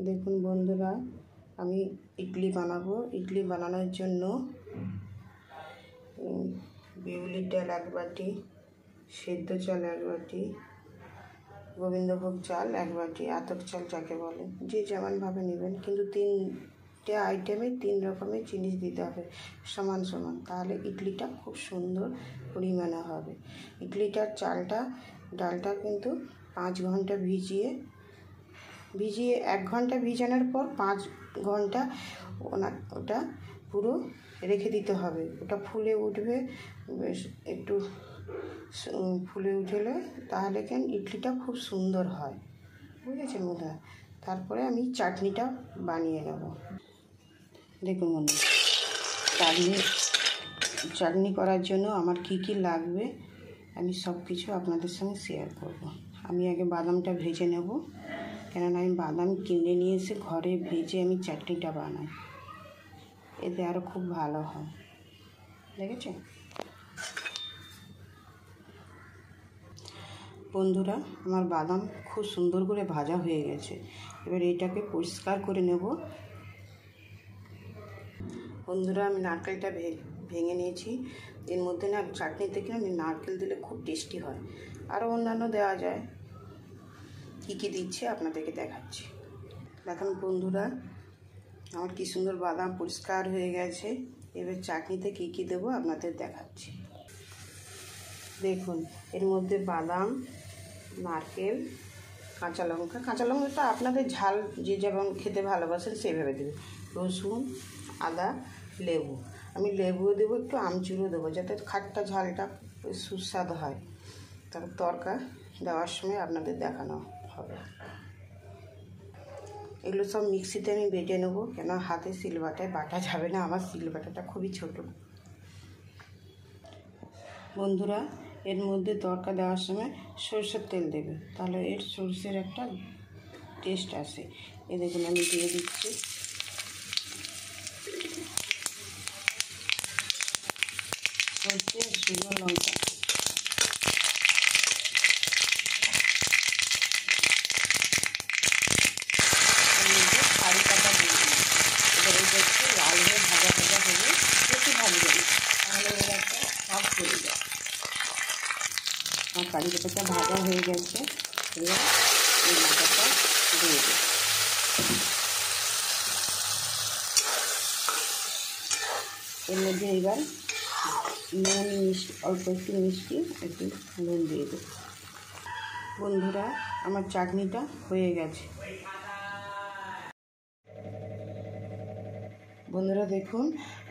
দেখুন বন্ধুরা, আমি ইডলি বানাবো। ইডলি বানানোর জন্য বিউলির ডাল 1 বাটি, সেদ্ধ চাল 1 বাটি, গোবিন্দভোগ চাল 1 বাটি, আতপ চাল যাকে বলে, যে যেমনভাবে নেবেন, কিন্তু 3টে আইটেমে 3 রকমের জিনিস দিতে হবে সমান সমান, তাহলে ইডলিটা খুব সুন্দর পরিমাণে হবে। ইডলিটার ডালটা কিন্তু 5 ঘন্টা ভিজিয়ে 1 ঘন্টা ভিজানোর পর 5 ঘন্টা ওটা পুরো রেখে দিতে হবে। ওটা ফুলে উঠবে, একটু ফুলে উঠলে তাহলে ইডলিটা খুব সুন্দর হয়, বুঝেছেন বন্ধুরা। তারপরে আমি চাটনিটা বানিয়ে নেব। দেখুন বন্ধুরা, চাটনি করার জন্য আমার কি কি লাগবে আমি সব কিছু আপনাদের সঙ্গে শেয়ার করব। আমি আগে বাদামটা ভেজে নেব, কেননা আমি বাদাম কিনে নিয়ে এসে ঘরে ভেজে আমি চাটনিটা বানাই, এতে আরও খুব ভালো হয়। দেখেছেন বন্ধুরা, আমার বাদাম খুব সুন্দর করে ভাজা হয়ে গেছে। এবার এটাকে পরিষ্কার করে নেব। বন্ধুরা, আমি নারকেলটা ভেঙে নিয়েছি। এর মধ্যে চাটনি থেকে আমি নারকেল দিলে খুব টেস্টি হয়, আরও অন্যান্য দেওয়া যায়। কী কী দিচ্ছে আপনাদেরকে দেখাচ্ছি। দেখুন বন্ধুরা, আমার কি সুন্দর বাদাম পরিষ্কার হয়ে গেছে। এবার চাটনিতে কী কী দেবো আপনাদের দেখাচ্ছি। দেখুন, এর মধ্যে বাদাম, নারকেল, কাঁচা লঙ্কাটা আপনাদের ঝাল যে যেমন খেতে ভালোবাসেন সেভাবে দেবে, রসুন, আদা, লেবু। আমি লেবুও দেবো, একটু আমচুরও দেবো, যাতে খাট্টা ঝালটা সুস্বাদু হয়। তারপর তরকা দেওয়ার সময় আপনাদের দেখানো হবে। এগুলো সব মিক্সিতে আমি বেটে নেবো, কেন হাতে শিলবাটায় বাটা যাবে না, আমার শিলবাটাটা খুবই ছোট। বন্ধুরা, এর মধ্যে তরকা দেওয়ার সময় সরষের তেল দেবে, তাহলে এর সরষের একটা টেস্ট আসে। এ দেখুন আমি দিয়ে দিচ্ছি সরষে, শুকনো লঙ্কা। কারি পাতা দিয়ে দিই। এবার এটা একটু লাল হয়ে ভাজা হলে বেশি ভাজবে না, তাহলে এর একটা ভাব চলে যায়। আমার কারি পাতাটা ভাজা হয়ে গেছে। এবার এই মাথাটা দিয়ে দেবো। এর মধ্যে এবার নুন, অল্প একটু মিষ্টি, একটু নুন দিয়ে দেবো। বন্ধুরা, আমার চাটনিটা হয়ে গেছে। বন্ধুরা দেখুন,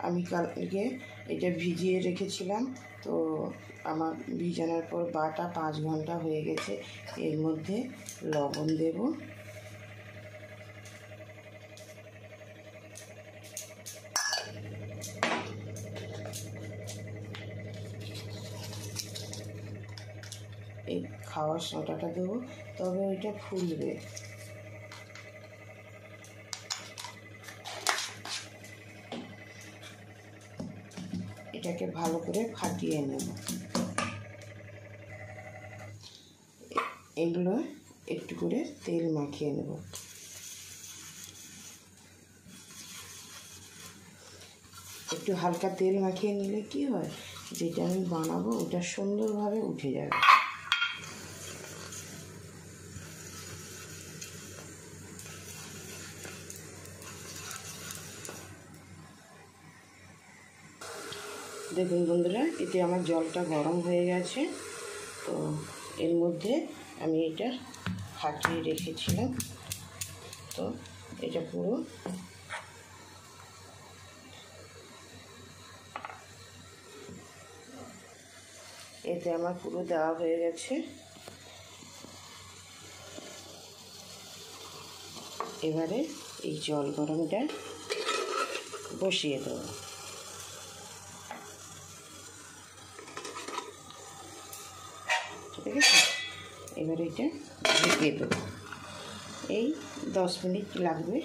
আমি কালকে এটা ভিজিয়ে রেখেছিলাম, তো আমার ভিজানোর পর বাটা 5 ঘন্টা হয়ে গেছে। এর মধ্যে লবণ দেব, এই খাওয়ার সোডাটা দেবো, তবে ওইটা ফুলবে। এটাকে ভালো করে ফাটিয়ে নেব। এগুলো একটু করে তেল মাখিয়ে নেব। একটু হালকা তেল মাখিয়ে নিলে কি হয়, যেটা আমি বানাবো ওটা সুন্দরভাবে উঠে যাবে। দেখুন বন্ধুরা, এতে আমার জলটা গরম হয়ে গেছে। তো এর মধ্যে আমি এটা ফাটিয়ে রেখেছিলাম, তো এটা পুরো এতে আমার পুরো দেওয়া হয়ে গেছে। এবারে এই জল গরমটা বসিয়ে দেবো। ঠিক আছে, এবার এটা ঢেকে দেবো। এই 10 মিনিট লাগবে।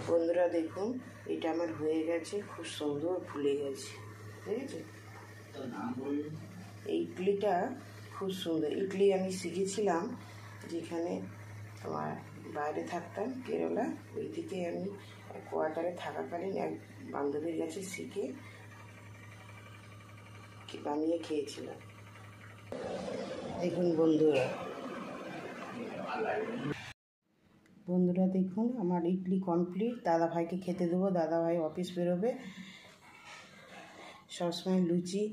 বন্ধুরা দেখুন, এটা আমার হয়ে গেছে, খুব সুন্দর ফুলে গেছে। ঠিক আছে, এই ইডলিটা খুব সুন্দর। ইডলি আমি শিখেছিলাম যেখানে আমার বাইরে থাকতাম কেরালা, ওই দিকে আমি কোয়ার্টারে থাকাকালীন এক বান্ধবীর কাছে শিখে বানিয়ে খেয়েছিলাম। দেখুন বন্ধুরা দেখুন আমার ইডলি কমপ্লিট। দাদাভাইকে খেতে দেবো, দাদাভাই অফিস বেরোবে। সবসময় লুচি,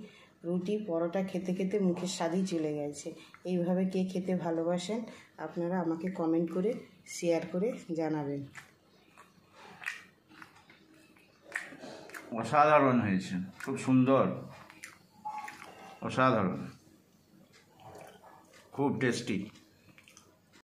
রুটি, পরোটা খেতে খেতে মুখের স্বাদই চলে গেছে। এইভাবে কে খেতে ভালোবাসেন আপনারা আমাকে কমেন্ট করে শেয়ার করে জানাবেন। অসাধারণ হয়েছে, খুব সুন্দর, অসাধারণ, খুব টেস্টি।